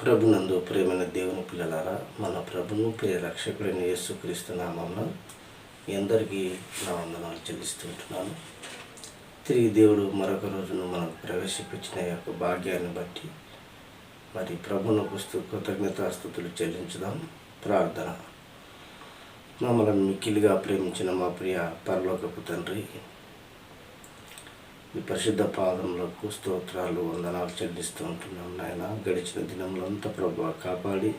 ప్రభునందు ప్రేమైన దేవుని పిల్లలారా, మన ప్రభును ప్రియ రక్షకుడైన యేసుక్రీస్తు నామమున ఎందరికీ నా వందనాలు చెల్లిస్తుంటున్నాను. తిరిగి దేవుడు మరొక రోజును మనకు ప్రవేశించిన యొక్క భాగ్యాన్ని బట్టి మరి ప్రభువునకు కృతజ్ఞతాస్తుతులు చెల్లించుదాం. ప్రార్థన. మమ్మల్ని మిక్కిలిగా ప్రేమించిన మా ప్రియ పరలోకపు తండ్రి, మీ పరిశుద్ధ పాదములకు స్తోత్రాలు, వందనాలు చెల్లిస్తూ ఉంటున్నాం నాయన. గడిచిన దినంలో అంతా ప్రభువా కాపాడి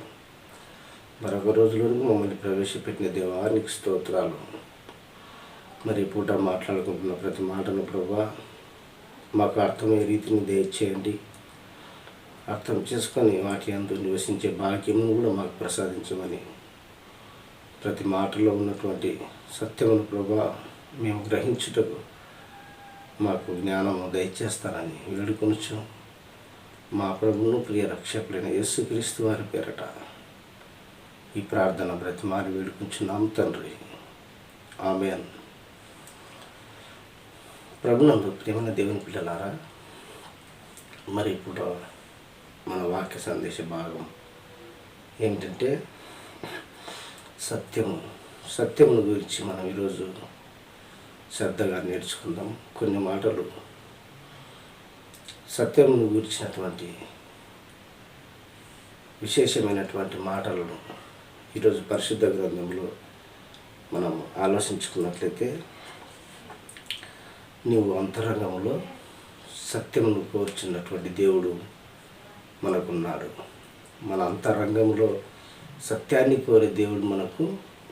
మరొక రోజులోనికి మమ్మల్ని ప్రవేశపెట్టిన దేవానికి స్తోత్రాలు. మరి పూట మాట్లాడుకుంటున్న ప్రతి మాటను ప్రభువా మాకు అర్థమయ్యే రీతిని దయచేయండి. అర్థం చేసుకొని వాటి యందు నివసించే భాగ్యమును కూడా మాకు ప్రసాదించమని, ప్రతి మాటలో ఉన్నటువంటి సత్యమును ప్రభువా మేము గ్రహించుటకు మాకు జ్ఞానము దయచేస్తానని వేడుకొనుచు మా ప్రభువును ప్రియ రక్షకుడైన యేసుక్రీస్తు వారి పేరట ఈ ప్రార్థన బ్రతిమారి వేడుకుంటున్నాం తండ్రి. ఆమేన్. ప్రభునందు ప్రియమైన దేవుని పిల్లలారా, మరి ఇప్పుడు మన వాక్య సందేశ భాగం ఏంటంటే సత్యమును గురించి మనం ఈరోజు శ్రద్ధగా నేర్చుకుందాం. కొన్ని మాటలు సత్యమును గురించినటువంటి విశేషమైనటువంటి మాటలను ఈరోజు పరిశుద్ధ గ్రంథంలో మనం ఆలోచించుకున్నట్లయితే, నీవు అంతరంగంలో సత్యమును కోరుచున్నటువంటి దేవుడు మనకున్నాడు. మన అంతరంగంలో సత్యాన్ని కోరే దేవుడు మనకు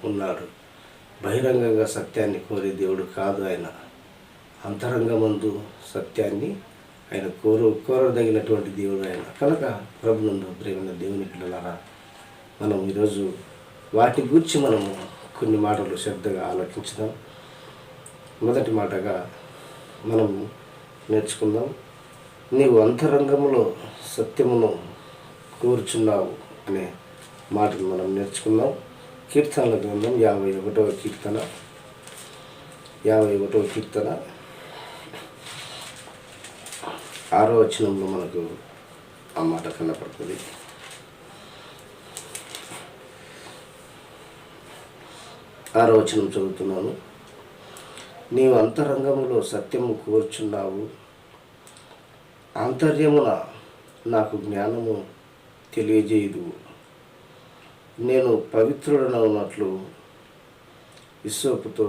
ఉన్నాడు. బహిరంగంగా సత్యాన్ని కోరే దేవుడు కాదు ఆయన. అంతరంగమందు సత్యాన్ని ఆయన కోరదగినటువంటి దేవుడు ఆయన. కనుక ప్రభునందు ప్రేమైన దేవుని పిల్లలారా, మనం ఈరోజు వాటి గురించి మనము కొన్ని మాటలు శ్రద్ధగా ఆలోచించుదాం. మొదటి మాటగా మనం నేర్చుకుందాం, నీవు అంతరంగంలో సత్యమును కోరుచున్నావు అనే మాటను మనం నేర్చుకుందాం. కీర్తనల గ్రంథం 51వ కీర్తన 6వ వచనంలో మనకు ఆ మాట కనపడుతుంది. 6వ వచనం చదువుతున్నాను. నీవు అంతరంగములో సత్యము కోరుచున్నావు, ఆంతర్యమున నాకు జ్ఞానము తెలియజేయదు. నేను పవిత్రుడనవునట్లు హిస్సోపుతో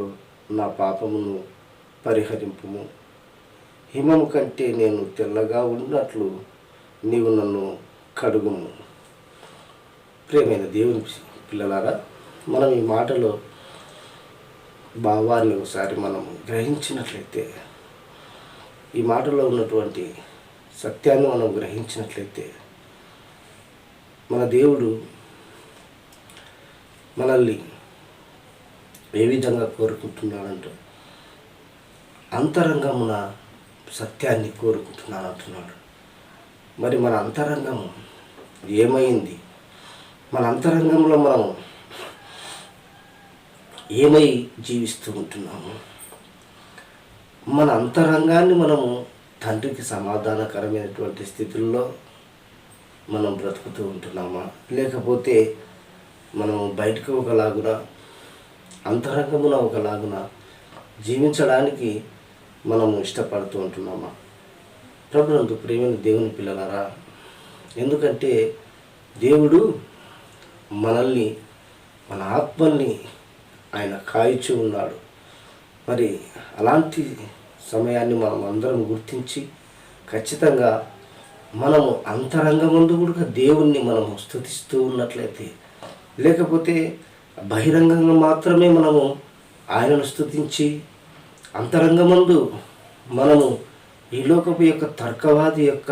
నా పాపమును పరిహరింపుము. హిమము కంటే నేను తెల్లగా ఉన్నట్లు నీవు నన్ను కడుగుము. ప్రియమైన దేవుని పిల్లలారా, మనం ఈ మాటలో భావాన్ని ఒకసారి మనం గ్రహించినట్లయితే, ఈ మాటలో ఉన్నటువంటి సత్యాన్ని మనం గ్రహించినట్లయితే, మన దేవుడు మనల్ని ఏ విధంగా కోరుకుంటున్నాడంటే, అంతరంగమున సత్యాన్ని కోరుకుంటున్నాను అంటున్నాడు. మరి మన అంతరంగం ఏమైంది? మన అంతరంగంలో మనం ఏమై జీవిస్తూ ఉంటున్నాము? మన అంతరంగాన్ని మనము తండ్రికి సమాధానకరమైనటువంటి స్థితుల్లో మనం బ్రతుకుతూ ఉంటున్నామా, లేకపోతే మనము బయటకు ఒకలాగున అంతరంగమున ఒకలాగున జీవించడానికి మనము ఇష్టపడుతూ ఉంటున్నామా? ప్రభునందు ప్రియమైన దేవుని పిల్లలారా, ఎందుకంటే దేవుడు మనల్ని, మన ఆత్మల్ని ఆయన కాయిచూ ఉన్నాడు. మరి అలాంటి సమయాన్ని మనం అందరం గుర్తించి ఖచ్చితంగా మనము అంతరంగమందు కూడా దేవుణ్ణి మనము స్తుతిస్తూ ఉన్నట్లయితే, లేకపోతే బహిరంగంగా మాత్రమే మనము ఆయనను స్తుతించి అంతరంగమందు మనము ఈ లోకపు యొక్క తర్కవాది యొక్క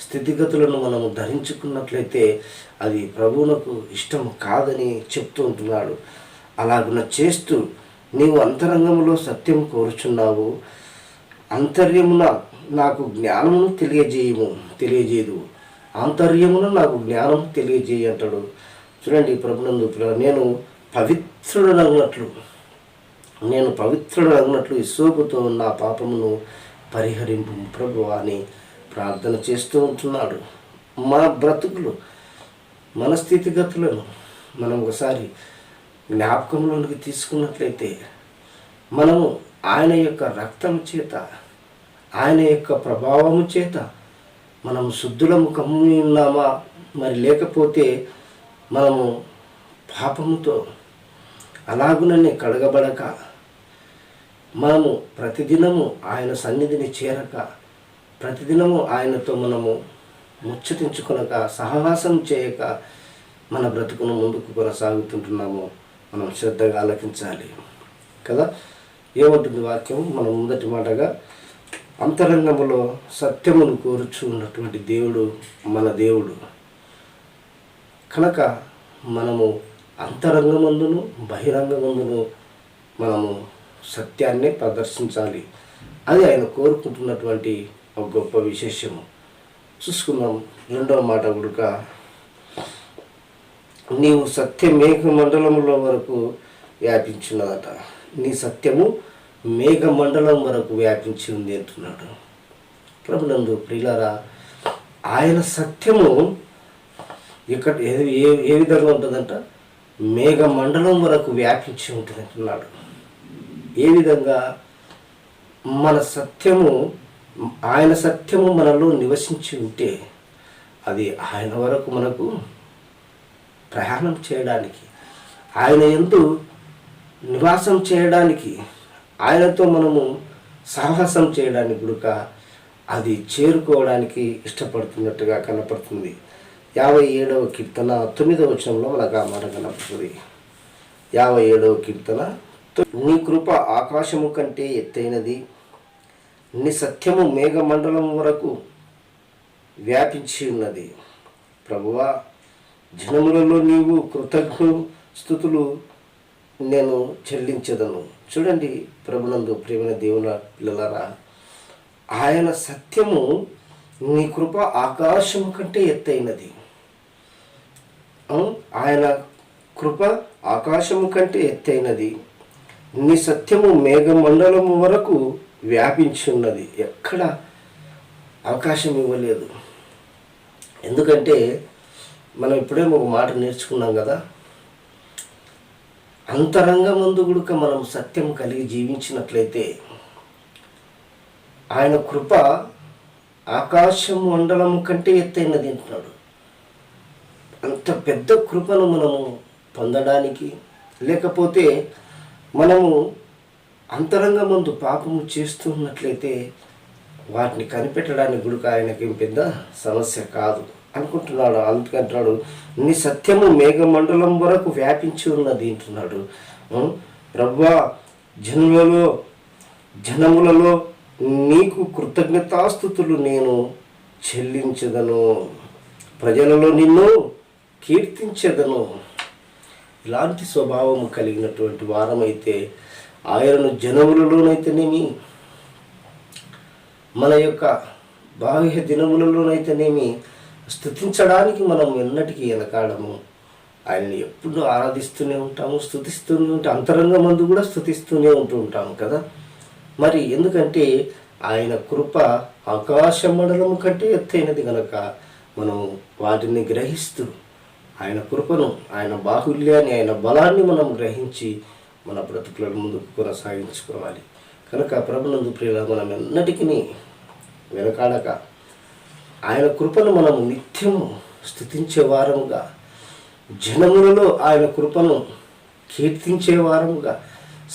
స్థితిగతులను మనము ధరించుకున్నట్లయితే అది ప్రభువునకు ఇష్టం కాదని చెప్తూ ఉంటున్నాడు. అలాగున చేస్తూ నీవు అంతరంగంలో సత్యం కోరుచున్నావు, అంతర్యమున నాకు జ్ఞానమును తెలియజేయదు. ఆంతర్యమున నాకు జ్ఞానం తెలియజేయి అంటాడు. చూడండి ప్రభునందు నేను పవిత్రుడనగునట్లు హిస్సోపుతో నా పాపమును పరిహరింపు ప్రభువా అని ప్రార్థన చేస్తూ ఉంటున్నాడు. మన బ్రతుకులు మన స్థితిగతులను మనం ఒకసారి జ్ఞాపకంలోనికి తీసుకున్నట్లయితే మనము ఆయన యొక్క రక్తం చేత, ఆయన యొక్క ప్రభావము చేత మనం శుద్ధులము కమ్మి ఉన్నామా, మరి లేకపోతే మనము పాపముతో అలాగుననే కడగబడక మనము ప్రతిదినము ఆయన సన్నిధిని చేరక, ప్రతిదినము ఆయనతో మనము ముచ్చటించుకొనక, సహవాసం చేయక మన బ్రతుకును ముందుకు కొనసాగుతుంటున్నాము. మనం శ్రద్ధగా ఆలకించాలి కదా. ఏమంటుంది వాక్యం? మనం మొదటి మాటగా అంతరంగములో సత్యమును కోరుచు ఉన్నటువంటి దేవుడు మన దేవుడు కనుక మనము అంతరంగమందును బహిరంగమందును మనము సత్యాన్నే ప్రదర్శించాలి. అది ఆయన కోరుకుంటున్నటువంటి ఒక గొప్ప విశేషము. చూసుకుందాం. రెండవ మాట గుడుక, నీవు సత్య మేఘమండలముల వరకు వ్యాపించున్నదట. నీ సత్యము మేఘమండలం వరకు వ్యాపించి ఉంది అంటున్నాడు. ప్రభునందు ప్రియులారా, ఆయన సత్యము ఇక్కడ ఏ విధంగా ఉంటుందంట? మేఘమండలం వరకు వ్యాపించి ఉంటుంది అంటున్నాడు. ఏ విధంగా? మన సత్యము, ఆయన సత్యము మనలో నివసించి ఉంటే అది ఆయన వరకు మనకు ప్రయాణం చేయడానికి, ఆయన యందు నివాసం చేయడానికి, ఆయనతో మనము సాహసం చేయడానికి కూడా అది చేరుకోవడానికి ఇష్టపడుతున్నట్టుగా కనపడుతుంది. 57వ కీర్తన 9వ వచనంలో మనకు ఆ మాట కనపడుతుంది. 57వ కీర్తన, నీ కృప ఆకాశము కంటే ఎత్తైనది, నీ సత్యము మేఘమండలం వరకు వ్యాపించి ఉన్నది. ప్రభువా, జనములలో నీవు కృతజ్ఞ నేను చెల్లించదను. చూడండి ప్రభునందు ప్రేమైన దేవుని పిల్లలారా, ఆయన సత్యము, నీ కృప ఆకాశము కంటే ఎత్తైనది. ఆయన కృప ఆకాశము కంటే ఎత్తైనది, నీ సత్యము మేఘమండలము వరకు వ్యాపించి ఉన్నది. ఎక్కడ అవకాశం ఇవ్వలేదు. ఎందుకంటే మనం ఇప్పుడే ఒక మాట నేర్చుకున్నాం కదా, అంతరంగమందు గుడుక మనం సత్యం కలిగి జీవించినట్లయితే ఆయన కృప ఆకాశం మండలం కంటే ఎత్తైనది అంటున్నాడు. అంత పెద్ద కృపను మనము పొందడానికి, లేకపోతే మనము అంతరంగమందు పాపము చేస్తున్నట్లయితే వాటిని కనిపెట్టడానికి గుడుక ఆయనకేం పెద్ద సమస్య కాదు అనుకుంటున్నాడు. అందుకంటున్నాడు, నీ సత్యము మేఘమండలం వరకు వ్యాపించి ఉన్నది అంటున్నాడు. ప్రభువా, జనములలో నీకు కృతజ్ఞతాస్తుతులు నేను చెల్లించదను, ప్రజలలో నిన్ను కీర్తించదను. ఇలాంటి స్వభావము కలిగినటువంటి వారమైతే ఆయనను జనములలోనైతేనేమి, మన యొక్క బాహ్య దినములలోనైతేనేమి స్తుతించడానికి మనం ఎన్నటికీ వెనకాడము. ఆయన్ని ఎప్పుడు ఆరాధిస్తూనే ఉంటాము, స్తుతిస్తూనే ఉంటాం. అంతరంగమందు కూడా స్తుతిస్తూనే ఉంటాము కదా. మరి ఎందుకంటే ఆయన కృప ఆకాశ మండలము కంటే ఎత్తైనది కనుక మనం వాటిని గ్రహిస్తూ ఆయన కృపను, ఆయన బాహుల్యాన్ని, ఆయన బలాన్ని మనం గ్రహించి మన బ్రతుకులను ముందుకు కొనసాగించుకోవాలి. కనుక ప్రభునందు ప్రియుల, మనం ఎన్నటికీ వెనకాడక ఆయన కృపను మనం నిత్యము స్తుతించే వారముగా, జనములలో ఆయన కృపను కీర్తించే వారముగా,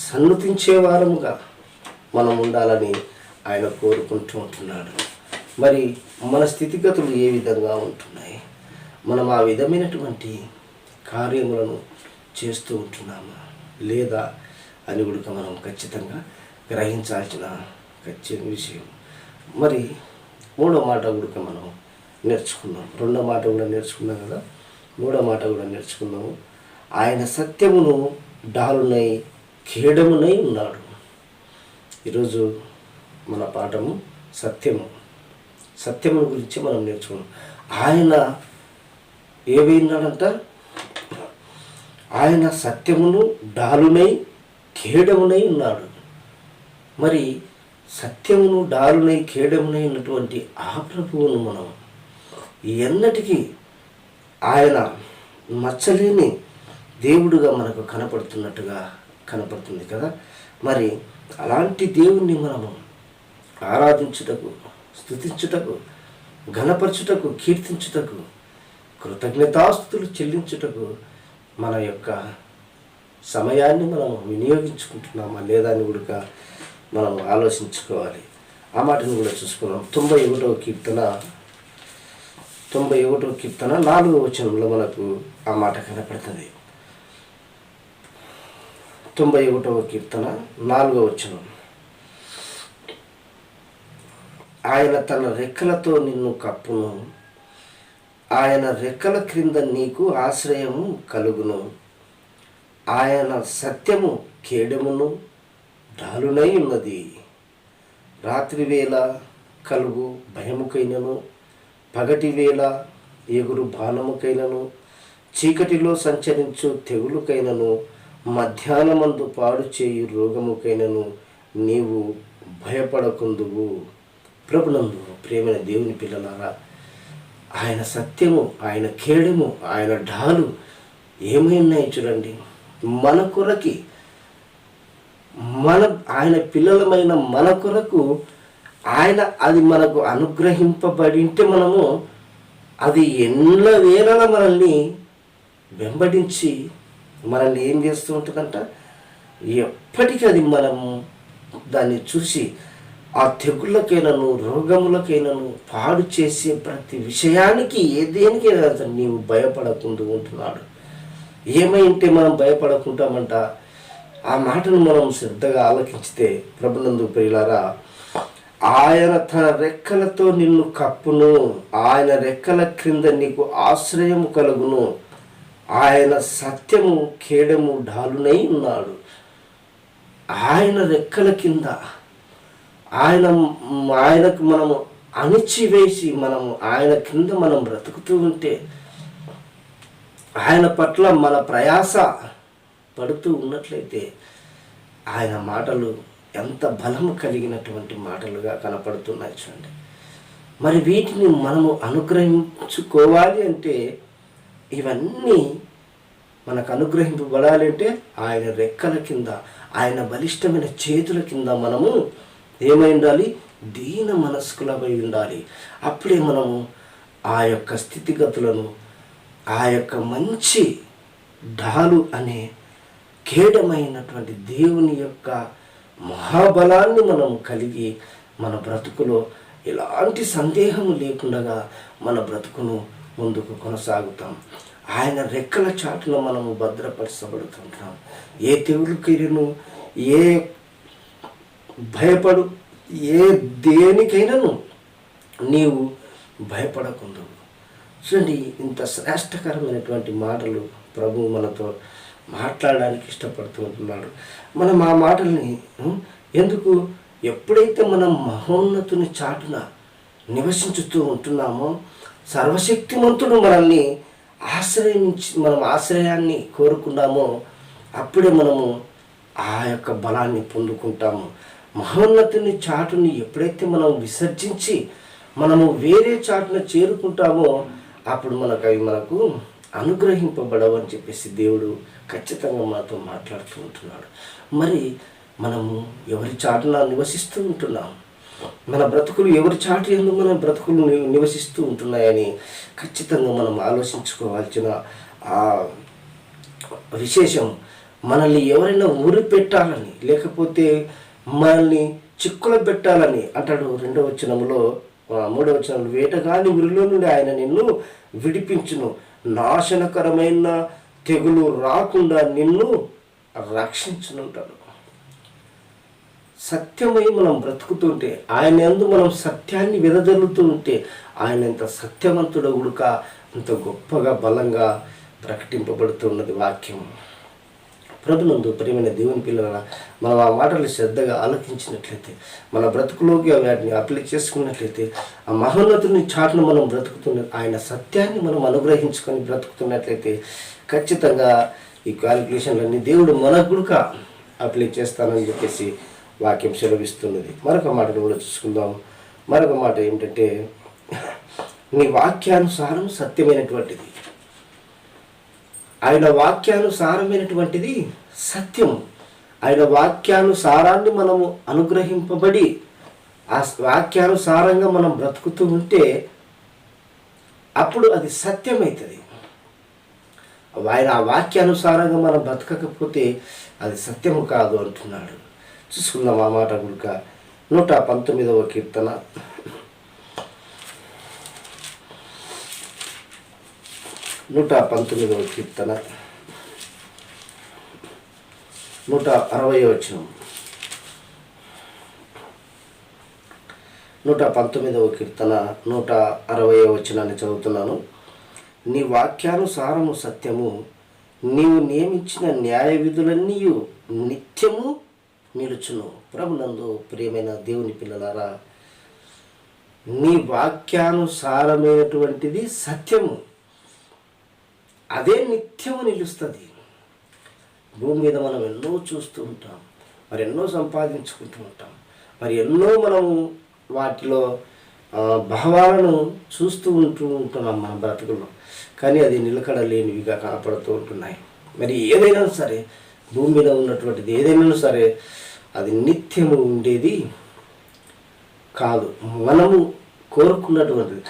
సన్నుతించే వారముగా మనం ఉండాలని ఆయన కోరుకుంటూ ఉంటున్నాడు. మరి మన స్థితిగతులు ఏ విధంగా ఉంటున్నాయి? మనం ఆ విధమైనటువంటి కార్యములను చేస్తూ ఉంటున్నామా లేదా అని కూడా మనం ఖచ్చితంగా గ్రహించాల్సిన విషయం. మరి మూడో మాట కూడా మనం నేర్చుకున్నాం. రెండో మాట కూడా నేర్చుకున్నాం కదా, మూడో మాట కూడా నేర్చుకున్నాము. ఆయన సత్యమును డాలునై ఖేడమునై ఉన్నాడు. ఈరోజు మన పాఠము సత్యమును గురించి మనం నేర్చుకున్నాం. ఆయన ఏమైనాడంట? ఆయన సత్యమును డాలునై ఖేడమునై ఉన్నాడు. మరి సత్యమును డాలునై ఖేడమునై ఉన్నటువంటి ఆ ప్రభువును మనం ఎన్నటికీ ఆయన మచ్చలేని దేవుడుగా మనకు కనపడుతున్నట్టుగా కనపడుతుంది కదా. మరి అలాంటి దేవుణ్ణి మనము ఆరాధించుటకు, స్తుతించుటకు, ఘనపరచుటకు, కీర్తించుటకు, కృతజ్ఞతాస్తుతులు చెల్లించుటకు మన యొక్క సమయాన్ని మనం వినియోగించుకుంటున్నామా లేదా అని కూడా మనం ఆలోచించుకోవాలి. ఆ మాటను కూడా చూసుకున్నాం. 91వ కీర్తన 4వ వచనంలో మనకు ఆ మాట కనపడుతుంది. 91వ కీర్తన 4వ వచనం, ఆయన తన రెక్కలతో నిన్ను కప్పును, ఆయన రెక్కల క్రింద నీకు ఆశ్రయము కలుగును, ఆయన సత్యము కేడమును డాలునై ఉన్నది. రాత్రి వేళ కలుగు భయముకైనను, పగటి వేళ ఎగురు బాణముకైనను, చీకటిలో సంచరించు తెగులుకైనను, మధ్యాహ్నమందు పాడు చేయు రోగముకైనను నీవు భయపడకుందువు. ప్రభునందు ప్రేమైన దేవుని పిల్లలారా, ఆయన సత్యము, ఆయన కేడము, ఆయన ఢాలు ఏమైనాయి చూడండి. మన కొరకి, ఆయన పిల్లలమైన మన కొరకు ఆయన అది మనకు అనుగ్రహింపబడి ఉంటే మనము అది ఎల్ల వేళలా మనల్ని వెంబడించి మనల్ని ఏం చేస్తూ ఉంటుందంట, ఎప్పటికీ అది మనము దాన్ని చూసి ఆ తెగుళ్ళకైనాను, రోగములకైనాను, పాడు చేసే ప్రతి విషయానికి దేనికైనా నీవు భయపడకుండా ఉంటున్నాడు. ఏమైంటే మనం భయపడకుంటామంట. ఆ మాటను మనం శ్రద్ధగా ఆలకించితే ప్రభునందు ప్రియులారా, ఆయన తన రెక్కలతో నిన్ను కప్పును, ఆయన రెక్కల క్రింద నీకు ఆశ్రయము కలుగును, ఆయన సత్యము కేడము ఢాలునై ఉన్నాడు. ఆయన రెక్కల కింద ఆయనకు మనము అణిచివేసి మనము ఆయన కింద మనం బ్రతుకుతూ ఉంటే, ఆయన పట్ల మన ప్రయాస పడుతూ ఉన్నట్లయితే ఆయన మాటలు ఎంత బలము కలిగినటువంటి మాటలుగా కనపడుతున్నాయి చూడండి. మరి వీటిని మనము అనుగ్రహించుకోవాలి అంటే, ఇవన్నీ మనకు అనుగ్రహింపబడాలి అంటే ఆయన రెక్కల కింద, ఆయన బలిష్టమైన చేతుల కింద మనము ఏమై ఉండాలి, దీన మనస్కులమై ఉండాలి. అప్పుడే మనము ఆ యొక్క స్థితిగతులను, ఆ యొక్క మంచి ఢాలు అనే కేడమైనటువంటి దేవుని యొక్క మహాబలాన్ని మనం కలిగి మన బ్రతుకులో ఎలాంటి సందేహము లేకుండా మన బ్రతుకును ముందుకు కొనసాగుతాం. ఆయన రెక్కల చాటున మనము భద్రపరచబడుతుంటాం. ఏ తెగులుకైనను, ఏ భయపడు, ఏ దేనికైనాను నీవు భయపడకుండా. చూడండి, ఇంత శ్రేష్టకరమైనటువంటి మాటలు ప్రభు మనతో మాట్లాడడానికి ఇష్టపడుతూ ఉంటున్నాడు. మనం ఆ మాటల్ని ఎందుకు, ఎప్పుడైతే మనం మహోన్నతుని చాటున నివసించుతూ ఉంటున్నామో, సర్వశక్తిమంతుడు మనల్ని మనం ఆశ్రయాన్ని కోరుకున్నామో, అప్పుడే మనము ఆ యొక్క బలాన్ని పొందుకుంటాము. మహోన్నతుని చాటుని ఎప్పుడైతే మనం విసర్జించి మనము వేరే చాటున చేరుకుంటామో, అప్పుడు మనకు అనుగ్రహింపబడవని చెప్పేసి దేవుడు ఖచ్చితంగా మనతో మాట్లాడుతూ ఉంటున్నాడు. మరి మనము ఎవరి చాటున నివసిస్తూ ఉంటున్నాం, మన బ్రతుకులు ఎవరి చాటు ఎందుకు మన బ్రతుకులు నివసిస్తూ ఉంటున్నాయని ఖచ్చితంగా మనం ఆలోచించుకోవాల్సిన ఆ విశేషం. మనల్ని ఎవరైనా ఊరి పెట్టాలని, లేకపోతే మనల్ని చిక్కులు పెట్టాలని అంటాడు 2వ వచనంలో. 3వ వచనంలో, వేటగాని ఉరిలో నుండి ఆయన నిన్ను విడిపించును, నాశనకరమైన తెగులు రాకుండా నిన్ను రక్షించునుంటాడు. సత్యమై మనం బ్రతుకుతుంటే, ఆయన యందు మనం సత్యాన్ని వెదజల్లుతూ ఉంటే, ఆయన ఎంత సత్యవంతుడు ఉడక అంత గొప్పగా బలంగా ప్రకటింపబడుతున్నది వాక్యం. ప్రభునందు ప్రియమైన దేవుని పిల్లల, మనం ఆ మాటలు శ్రద్ధగా ఆలోచించినట్లయితే, మన బ్రతుకులోకి వాటిని అప్లై చేసుకున్నట్లయితే, ఆ మహోన్నతుని చాటును మనం ఆయన సత్యాన్ని మనం అనుగ్రహించుకొని బ్రతుకుతున్నట్లయితే ఖచ్చితంగా ఈ క్వాలిఫికేషన్లన్నీ దేవుడు మన గుడుక అప్లై చేస్తానని చెప్పేసి వాక్యం సెలవిస్తున్నది. మరొక మాటను కూడా చూసుకుందాం. మరొక మాట ఏమిటంటే, నీ వాక్యానుసారం సత్యమైనటువంటిది. ఆయన వాక్యానుసారమైనటువంటిది సత్యము. ఆయన వాక్యానుసారాన్ని మనము అనుగ్రహింపబడి ఆ వాక్యానుసారంగా మనం బ్రతుకుతూ ఉంటే అప్పుడు అది సత్యమవుతుంది. ఆయన ఆ వాక్యానుసారంగా మనం బ్రతకకపోతే అది సత్యము కాదు అంటున్నాడు. చూసుకుందాం ఆ మాట గురిక 119వ కీర్తన 119వ కీర్తన 160వ వచనం. 119వ కీర్తన 160వ వచనాన్ని చదువుతున్నాను. నీ వాక్యానుసారము సత్యము, నీవు నియమించిన న్యాయ విధులన్నీ నిత్యము నిలుచును. ప్రభునందు ప్రియమైన దేవుని పిల్లలారా, నీ వాక్యానుసారమైనటువంటిది సత్యము, అదే నిత్యము నిలుస్తుంది. భూమి మీద మనం ఎన్నో చూస్తూ ఉంటాం, మరి ఎన్నో సంపాదించుకుంటూ ఉంటాం, మరి ఎన్నో మనము వాటిలో భావాలను చూస్తూ ఉంటున్నాం మన బ్రతుకుల్లో. కానీ అది నిలకడ లేనివిగా కనపడుతూ ఉంటున్నాయి. మరి ఏదైనా సరే, భూమి మీద ఉన్నటువంటిది ఏదైనా సరే అది నిత్యము ఉండేది కాదు. మనము కోరుకున్నటువంటిది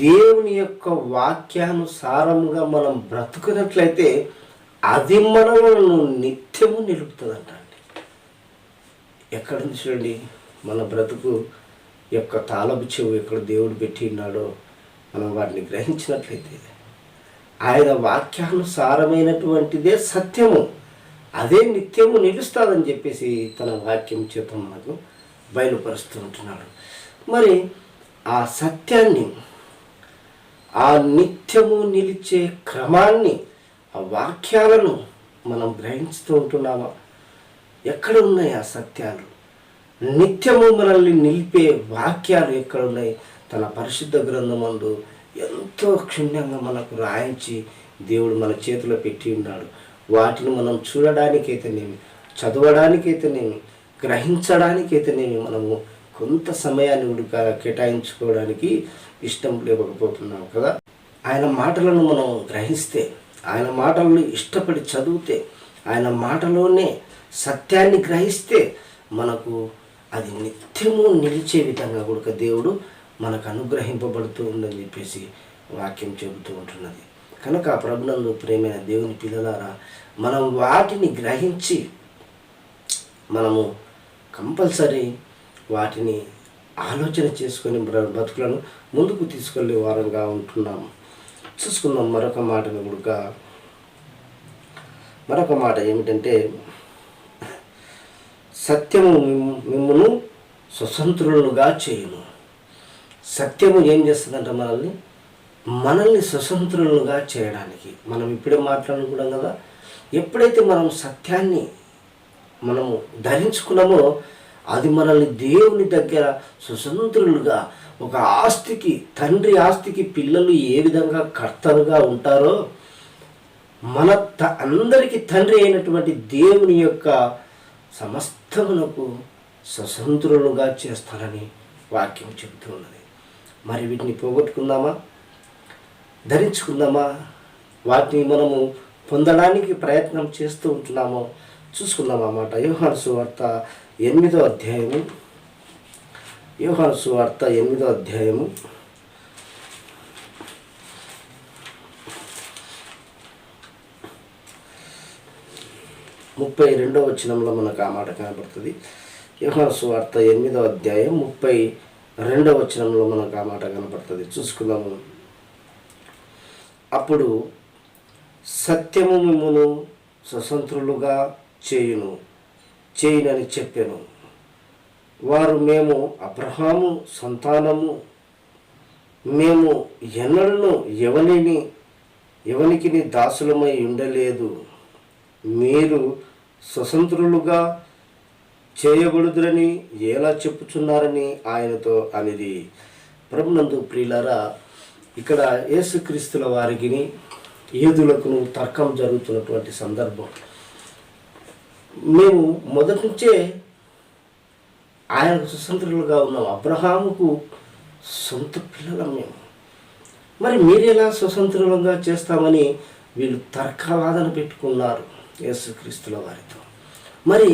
దేవుని యొక్క వాక్యానుసారముగా మనం బ్రతుకున్నట్లయితే అది మనలను నిత్యము నిలుపుతుందంట అండి. ఎక్కడ నుంచి చూడండి, మన బ్రతుకు యొక్క తాళపు చెవు ఎక్కడ దేవుడు పెట్టి ఉన్నాడో మనం వాటిని గ్రహించినట్లయితే ఆయన వాక్యానుసారమైనటువంటిదే సత్యము, అదే నిత్యము నిలుస్తుందని చెప్పేసి తన వాక్యం చేత మనకు బయలుపరుస్తూ ఉంటున్నాడు. మరి ఆ సత్యాన్ని, ఆ నిత్యము నిలిచే క్రమాన్ని, ఆ వాక్యాలను మనం గ్రహించుతూ ఉంటున్నామా? ఎక్కడ ఉన్నాయి ఆ సత్యాలు? నిత్యము మనల్ని నిలిపే వాక్యాలు ఎక్కడ ఉన్నాయి? తన పరిశుద్ధ గ్రంథమందు ఎంతో క్షుణ్ణంగా మనకు రాయించి దేవుడు మన చేతిలో పెట్టి ఉన్నాడు. వాటిని మనం చూడడానికైతేనేమి, చదవడానికైతేనేమి, గ్రహించడానికైతేనేమి మనము కొంత సమయాన్ని ఉడక కేటాయించుకోవడానికి ఇష్టం లేకపోతున్నాం కదా. ఆయన మాటలను మనం గ్రహిస్తే, ఆయన మాటలను ఇష్టపడి చదివితే, ఆయన మాటలోనే సత్యాన్ని గ్రహిస్తే మనకు అది నిత్యము నిలిచే విధంగా కూడా దేవుడు మనకు అనుగ్రహింపబడుతూ ఉందని చెప్పేసి వాక్యం చెబుతూ ఉంటున్నది. కనుక ప్రభునందు ప్రేమైన దేవుని పిల్లలారా, మనం వాటిని గ్రహించి మనము కంపల్సరీ వాటిని ఆలోచన చేసుకొని బతుకులను ముందుకు తీసుకెళ్ళే వారంగా ఉంటున్నాము. చూసుకుందాం మరొక మాటను కూడా. మరొక మాట ఏమిటంటే, సత్యము మిమ్మును స్వతంత్రులుగా చేయును. సత్యము ఏం చేస్తుందంట? మనల్ని స్వతంత్రులుగా చేయడానికి. మనం ఇప్పుడే మాట్లాడుకున్నాం కదా, ఎప్పుడైతే మనం సత్యాన్ని మనము ధరించుకున్నామో అది మనల్ని దేవుని దగ్గర స్వతంత్రులుగా, ఒక ఆస్తికి, తండ్రి ఆస్తికి పిల్లలు ఏ విధంగా కర్తలుగా ఉంటారో మన అందరికీ తండ్రి అయినటువంటి దేవుని యొక్క సమస్తమునకు స్వతంత్రులుగా చేస్తానని వాక్యం చెబుతూ ఉన్నది. మరి వీటిని పోగొట్టుకుందామా? ధరించుకుందామా? వాటిని మనము పొందడానికి ప్రయత్నం చేస్తూ ఉంటున్నామో చూసుకుందాం అన్నమాట. యోహాను సువార్త 8వ అధ్యాయము, యోహాను సువార్త 8వ అధ్యాయము 32వ వచనంలో మనకు ఆ మాట కనబడుతుంది. యోహాను సువార్త 8వ అధ్యాయం 32వ వచనంలో మనకు ఆ మాట కనబడుతుంది. చూసుకుందాము. అప్పుడు సత్యము మిమ్మును స్వతంత్రులుగా చేయునని చెప్పాను. వారు, మేము అబ్రహాము సంతానము, మేము ఎన్నడూ ఎవనికి దాసులమై ఉండలేదు, మీరు స్వతంత్రులుగా చేయబడుదురని ఎలా చెప్పుచున్నారని ఆయనతో అనేది. ప్రభునందు ప్రియులారా, ఇక్కడ యేసుక్రీస్తుల వారికి యూదులకును తర్కం జరుగుతున్నటువంటి సందర్భం. మేము మొదటి నుంచే ఆయనకు స్వతంత్రులుగా ఉన్నాం, అబ్రహాముకు సొంత పిల్లలం మేము, మరి మీరు ఎలా స్వతంత్రులుగా చేస్తామని వీళ్ళు తర్కవాదన పెట్టుకున్నారు యేసుక్రీస్తుల వారితో. మరి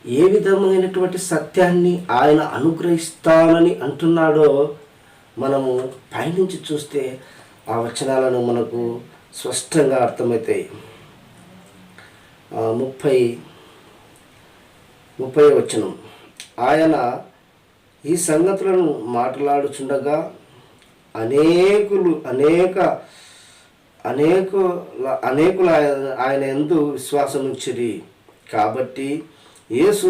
ఏ విధమైనటువంటి సత్యాన్ని ఆయన అనుగ్రహిస్తానని అంటున్నాడో మనము పైనుంచి చూస్తే ఆ వచనాలను మనకు స్పష్టంగా అర్థమవుతాయి. 30వ వచనం, ఆయన ఈ సంగతులను మాట్లాడుచుండగా అనేకులు ఆయన యందు విశ్వాసం ఉంచిరి. కాబట్టి యేసు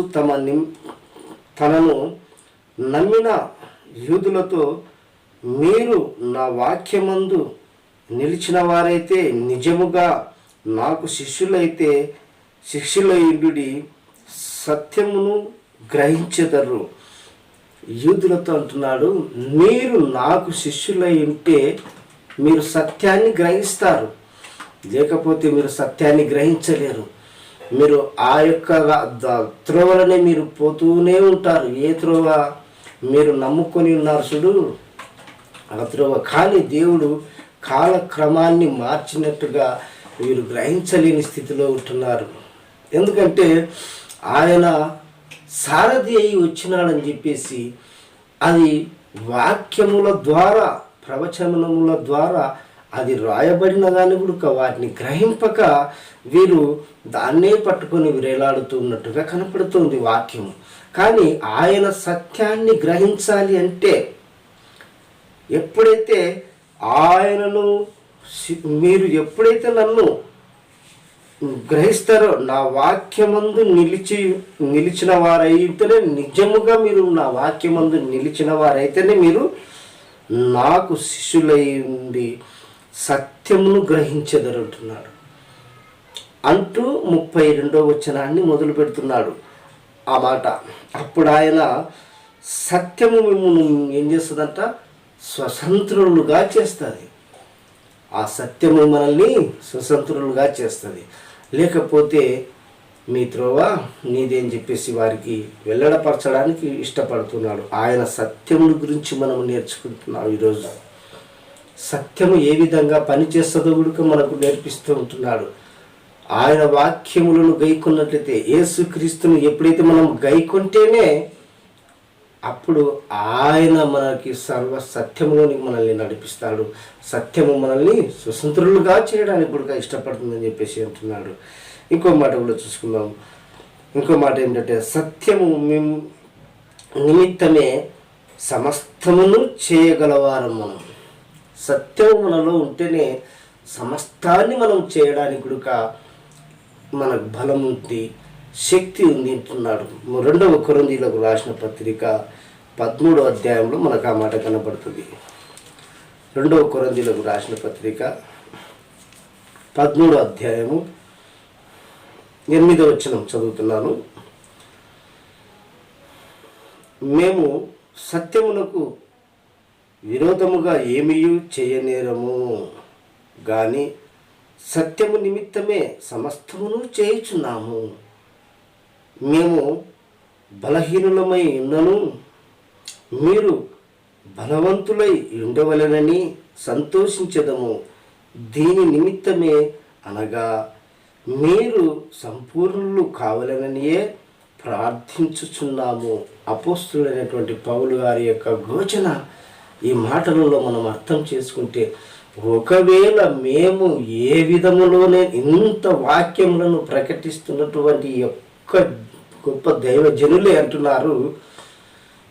తనను నమ్మిన యూదులతో, మీరు నా వాక్యమందు నిలిచిన వారైతే నిజముగా నాకు శిష్యులయుడి సత్యమును గ్రహించెదరు. యూదులతో అంటున్నాడు, మీరు నాకు శిష్యులై ఉంటే మీరు సత్యాన్ని గ్రహిస్తారు, లేకపోతే మీరు సత్యాన్ని గ్రహించలేరు. మీరు ఆ యొక్క త్రోవలనే మీరు పోతూనే ఉంటారు. ఏ త్రోవ మీరు నమ్ముకొని ఉన్నారు చూడు, ఆ త్రోవ. కానీ దేవుడు కాలక్రమాన్ని మార్చినట్టుగా వీరు గ్రహించలేని స్థితిలో ఉంటున్నారు. ఎందుకంటే ఆయన సారథి అయి వచ్చినాడని చెప్పేసి అది వాక్యముల ద్వారా, ప్రవచనముల ద్వారా అది రాయబడిన దాన్ని కూడా వాటిని గ్రహింపక వీరు దాన్నే పట్టుకొని వేలాడుతూ ఉన్నట్టుగా కనపడుతుంది వాక్యం. కానీ ఆయన సత్యాన్ని గ్రహించాలి అంటే మీరు ఎప్పుడైతే నన్ను గ్రహిస్తారో, నా వాక్యమందు నిలిచిన వారైతేనే, నిజముగా మీరు నా వాక్యమందు నిలిచిన వారైతేనే మీరు నాకు శిష్యులై ఉండి సత్యమును గ్రహించెదరంటున్నాడు అంటూ 32వ వచనాన్ని మొదలు పెడుతున్నాడు ఆ మాట. అప్పుడు ఆయన సత్యము మిమ్మల్ని ఏం చేస్తుందంట? స్వతంత్రులుగా చేస్తుంది. ఆ సత్యము మనల్ని స్వతంత్రులుగా చేస్తుంది. లేకపోతే మీ త్రోవ నీదేం చెప్పేసి వారికి వెల్లడపరచడానికి ఇష్టపడుతున్నాడు. ఆయన సత్యముల గురించి మనం నేర్చుకుంటున్నాం ఈరోజు. సత్యము ఏ విధంగా పనిచేస్తుందో కూడా మనకు నేర్పిస్తూ ఉంటున్నాడు. ఆయన వాక్యములను గైకొన్నట్లయితే, యేసుక్రీస్తుని ఎప్పుడైతే మనం గైకొంటేనే అప్పుడు ఆయన మనకి సర్వ సత్యములోనికి మనల్ని నడిపిస్తాడు. సత్యము మనల్ని స్వతంత్రులుగా చేయడానికి కూడా ఇష్టపడుతుందని చెప్పేసి అంటున్నాడు. ఇంకో మాట కూడా చూసుకుందాం. ఇంకో మాట ఏంటంటే, సత్యము నిమిత్తమే సమస్తమును చేయగలవారం మనం. సత్యము మనలో ఉంటేనే సమస్తాన్ని మనం చేయడానికి కూడా మనకు బలం ఉంది, శక్తి ఉంది అంటున్నాడు. 2వ కొరింథీయులకు రాసిన పత్రిక 13వ అధ్యాయంలో మనకు ఆ మాట కనబడుతుంది. 2వ కొరింథీయులకు రాసిన పత్రిక 13వ అధ్యాయము 8వ వచనం చదువుతున్నాను. మేము సత్యమునకు విరోధముగా ఏమీ చేయనేరము, కానీ సత్యము నిమిత్తమే సమస్తమును చేయుచున్నాము. మేము బలహీనులమై ఉన్నను మీరు బలవంతులై ఉండవలెనని సంతోషించదము. దీని నిమిత్తమే, అనగా మీరు సంపూర్ణులు కావాలననియే ప్రార్థించుచున్నాము. అపోస్తులైనటువంటి పౌలు గారి యొక్క ఘోషణ ఈ మాటలలో మనం అర్థం చేసుకుంటే, ఒకవేళ మేము ఏ విధములోనే ఇంత వాక్యములను ప్రకటిస్తున్నటువంటి యొక్క గొప్ప దైవజనులే అంటున్నారు,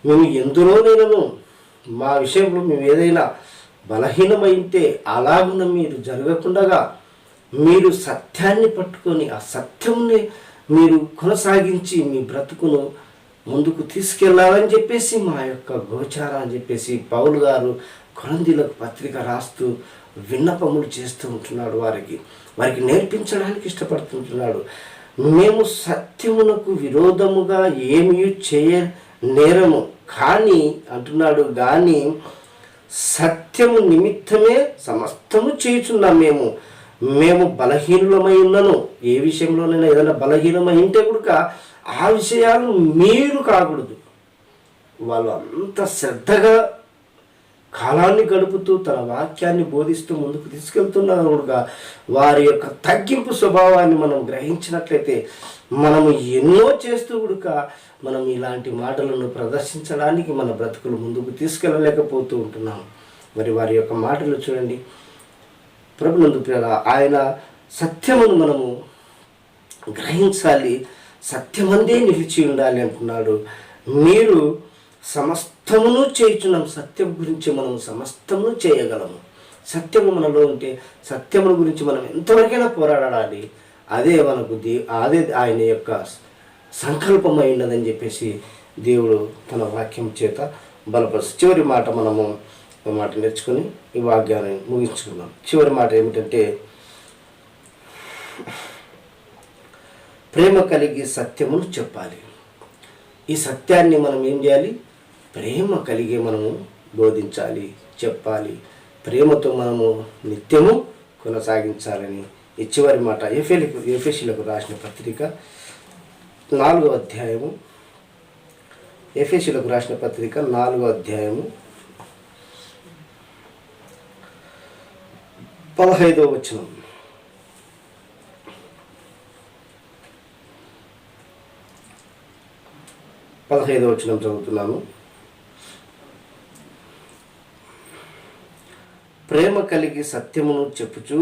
మేము ఎందులోనైనాను మా విషయంలో మేము ఏదైనా బలహీనమైతే అలాగున మీరు జరగకుండా మీరు సత్యాన్ని పట్టుకొని ఆ సత్యంని మీరు కొనసాగించి మీ బ్రతుకును ముందుకు తీసుకెళ్లాలని చెప్పేసి మా యొక్క గోచారం అని చెప్పేసి పౌలు గారు కొరింథీయులకు పత్రిక రాస్తూ విన్నపములు చేస్తూ ఉంటున్నాడు. వారికి నేర్పించడానికి ఇష్టపడుతుంటున్నాడు. మేము సత్యమునకు విరోధముగా ఏమీ చేయనేరము, కానీ అంటున్నాడు, కానీ సత్యము నిమిత్తమే సమస్తము చేయుచున్నాం. మేము బలహీనులమై ఉన్నను. ఏ విషయంలోనైనా ఏదైనా బలహీనమై ఉంటే కూడా ఆ విషయాలు మీరు కాకూడదు. వాళ్ళు అంత శ్రద్ధగా కాలాన్ని గడుపుతూ తన వాక్యాన్ని బోధిస్తూ ముందుకు తీసుకెళ్తున్నగా వారి యొక్క తగ్గింపు స్వభావాన్ని మనం గ్రహించినట్లయితే మనము ఎన్నో చేస్తూ కూడా మనం ఇలాంటి మాటలను ప్రదర్శించడానికి మన బ్రతుకులు ముందుకు తీసుకెళ్ళలేకపోతూ ఉంటున్నాం. మరి వారి యొక్క మాటలు చూడండి. ప్రభునందు ప్రియులారా, ఆయన సత్యమును మనము గ్రహించాలి, సత్యమందే నిలిచి ఉండాలి అంటున్నాడు. మీరు సమస్తమును చేయుచున్నాం. సత్యం గురించి మనం సమస్తమును చేయగలము. సత్యము మనలో ఉంటే సత్యముల గురించి మనం ఎంతవరకైనా పోరాడాలి. అదే మనకు అదే ఆయన యొక్క సంకల్పమై ఉన్నదని చెప్పేసి దేవుడు తన వాక్యం చేత బలపరుచు. చివరి మాట మనము ఒక మాట నేర్చుకొని ఈ వాక్యాన్ని ముగించుకున్నాం. చివరి మాట ఏమిటంటే, ప్రేమ కలిగి సత్యమును చెప్పాలి. ఈ సత్యాన్ని మనం ఏం చేయాలి? ప్రేమ కలిగి మనము బోధించాలి, చెప్పాలి. ప్రేమతో మనము నిత్యము కొనసాగించాలని ఈ చివరి మాట ఎఫెసీయులకు రాసిన పత్రిక 4వ అధ్యాయము, ఎఫెసీయులకు రాసిన పత్రిక 4వ అధ్యాయము 15వ వచనం. చదువుతున్నాను. ప్రేమ కలిగి సత్యమును చెప్పుచు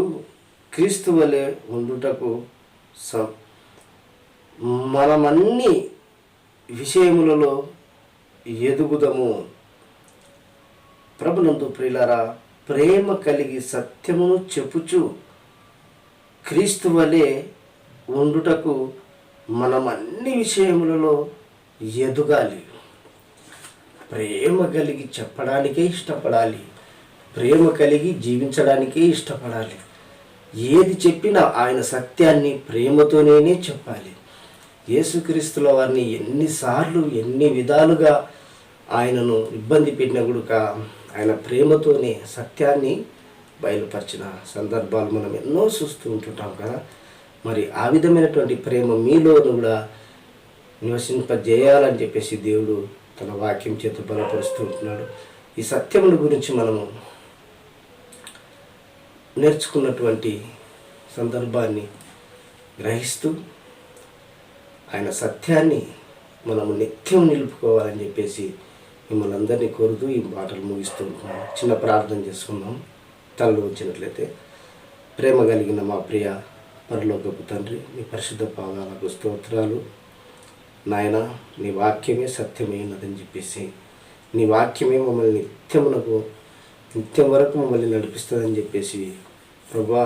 క్రీస్తు వలె ఉండుటకు మనమన్ని విషయములలో ఎదుగుదము. ప్రభునందు ప్రియులారా, ప్రేమ కలిగి సత్యమును చెప్పుచు క్రీస్తు వలె ఉండుటకు మనం అన్ని విషయములలో ఎదగాలి. ప్రేమ కలిగి చెప్పడానికే ఇష్టపడాలి, ప్రేమ కలిగి జీవించడానికే ఇష్టపడాలి. ఏది చెప్పినా ఆయన సత్యాన్ని ప్రేమతోనే చెప్పాలి. యేసుక్రీస్తుల వారిని ఎన్నిసార్లు ఎన్ని విధాలుగా ఆయనను ఇబ్బంది పెట్టిన కూడా ఆయన ప్రేమతోనే సత్యాన్ని బయలుపరిచిన సందర్భాలు మనం ఎన్నో చూస్తూ ఉంటుంటాం కదా. మరి ఆ విధమైనటువంటి ప్రేమ మీలోను కూడా నివసింపజేయాలని చెప్పేసి దేవుడు తన వాక్యం చేత బలపరుస్తూ ఉంటున్నాడు. ఈ సత్యముల గురించి మనము నేర్చుకున్నటువంటి సందర్భాన్ని గ్రహిస్తూ ఆయన సత్యాన్ని మనము నిత్యం నిలుపుకోవాలని చెప్పేసి మిమ్మల్ని అందరినీ కోరుతూ ఈ మాటలు ముగిస్తూ ఉంటున్నాను. చిన్న ప్రార్థన చేసుకుందాం. తలలో వచ్చినట్లయితే. ప్రేమ కలిగిన మా ప్రియ పరలోకపు తండ్రి, నీ పరిశుద్ధ పాదాలకు స్తోత్రాలు. నాయన, నీ వాక్యమే సత్యమైనదని చెప్పేసి, నీ వాక్యమే మమ్మల్ని నిత్యం వరకు మమ్మల్ని నడిపిస్తుందని చెప్పేసి ప్రభా,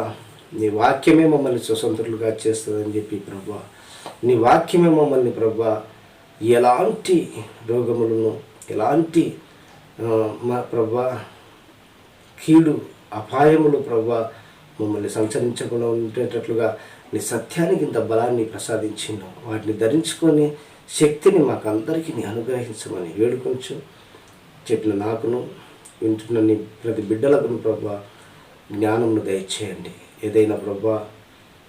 నీ వాక్యమే మమ్మల్ని స్వతంత్రులుగా చేస్తుందని చెప్పి ప్రభా, నీ వాక్యమే మమ్మల్ని ప్రభా ఎలాంటి రోగములను, ఎలాంటి మా ప్రభా కీడు అపాయములు ప్రభా మమ్మల్ని సంచరించకుండా ఉండేటట్లుగా నీ సత్యానికి ఇంత బలాన్ని ప్రసాదించినావు. వాటిని ధరించుకొని శక్తిని మాకు అందరికీ నీ అనుగ్రహించమని వేడుకొంచు. చెప్పిన నాకును వింటున్న నీ ప్రతి బిడ్డలకు ప్రభా జ్ఞానమును దయచేయండి. ఏదైనా ప్రభా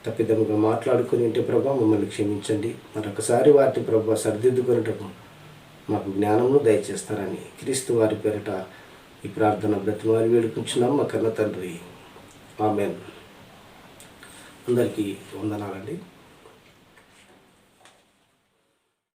తప్పిదముగా మాట్లాడుకుని ఉంటే ప్రభా మమ్మల్ని క్షమించండి. మరొకసారి వాటిని ప్రభా సరిదిద్దుకొనుటకు మాకు జ్ఞానమును దయచేస్తారని క్రీస్తు వారి పేరిట ఈ ప్రార్థన బ్రతిమారి వేడుకుంటున్నాం మా కన్న తండ్రి. ఆమేన్. అందరికీ వందనాలండి.